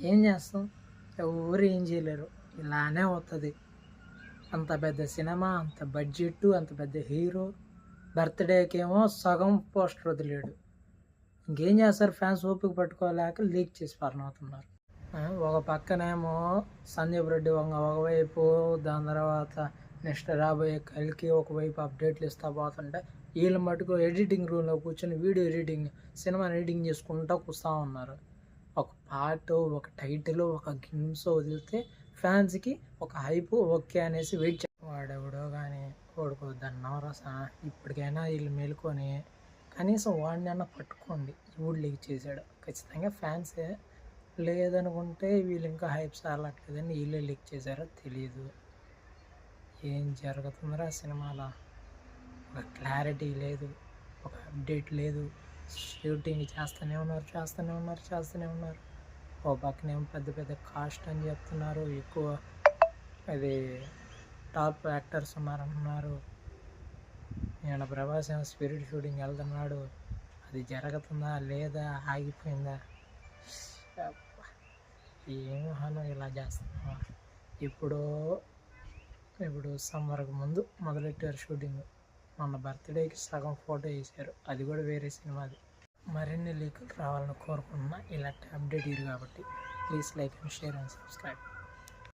ఏం చేస్తాం, ఎవరు ఏం చేయలేరు, ఇలానే అవుతుంది. అంత పెద్ద సినిమా, అంత బడ్జెట్, అంత పెద్ద హీరో బర్త్డేకేమో సగం పోస్టర్ వదిలేడు. ఇంకేం చేస్తారు, ఫ్యాన్స్ ఓపిక పట్టుకోలేక లీక్ చేసి అవుతున్నారు. ఒక పక్కనేమో సందీప్ రెడ్డి ఒకవైపు, దాని తర్వాత నెక్స్ట్ రాబోయే కల్కి ఒకవైపు అప్డేట్లు ఇస్తా పోతుంటే, వీళ్ళు మటుకు ఎడిటింగ్ రూమ్లో కూర్చొని వీడియో ఎడిటింగ్, సినిమా ఎడిటింగ్ చేసుకుంటూ కూర్చో ఉన్నారు. ఒక పార్ట్, ఒక టైటిల్, ఒక గేమ్స్ వదిలితే ఫ్యాన్స్కి ఒక హైప్ ఓకే అనేసి వెయిట్ వాడెవడో కానీ ఓడిపోద్దన్నాం రస. ఇప్పటికైనా వీళ్ళు మేలుకొని కనీసం వాడిని అన్న పట్టుకోండి, ఎవడు లీక్ చేశాడు. ఖచ్చితంగా ఫ్యాన్సే, లేదనుకుంటే వీళ్ళు ఇంకా హైప్ సారట్లేదని వీళ్ళే లీక్ చేశారో తెలియదు. ఏం జరుగుతుందిరా సినిమాలో, ఒక క్లారిటీ లేదు, ఒక అప్డేట్ లేదు. షూటింగ్ చేస్తూనే ఉన్నారు. ఓ పక్కనేమో పెద్ద పెద్ద కాస్ట్ అని చెప్తున్నారు, ఎక్కువ అది టాప్ యాక్టర్స్ ఉన్నారంటున్నారు. నేను ప్రభాస్ ఏమో స్పిరిట్ షూటింగ్ వెళ్తున్నాడు, అది జరుగుతుందా లేదా, ఆగిపోయిందా? ఏమో ఇలా చేస్తున్నా. ఇప్పుడు సమ్మర్కి ముందు మొదలెట్టారు షూటింగ్. మొన్న బర్త్డేకి సగం ఫోటో వేశారు, అది కూడా వేరే సినిమాది. మరిన్ని లీకులు రావాలని కోరుకుంటున్నా. ఇలాంటి అప్డేట్ ఇరు కాబట్టి please like and share and subscribe.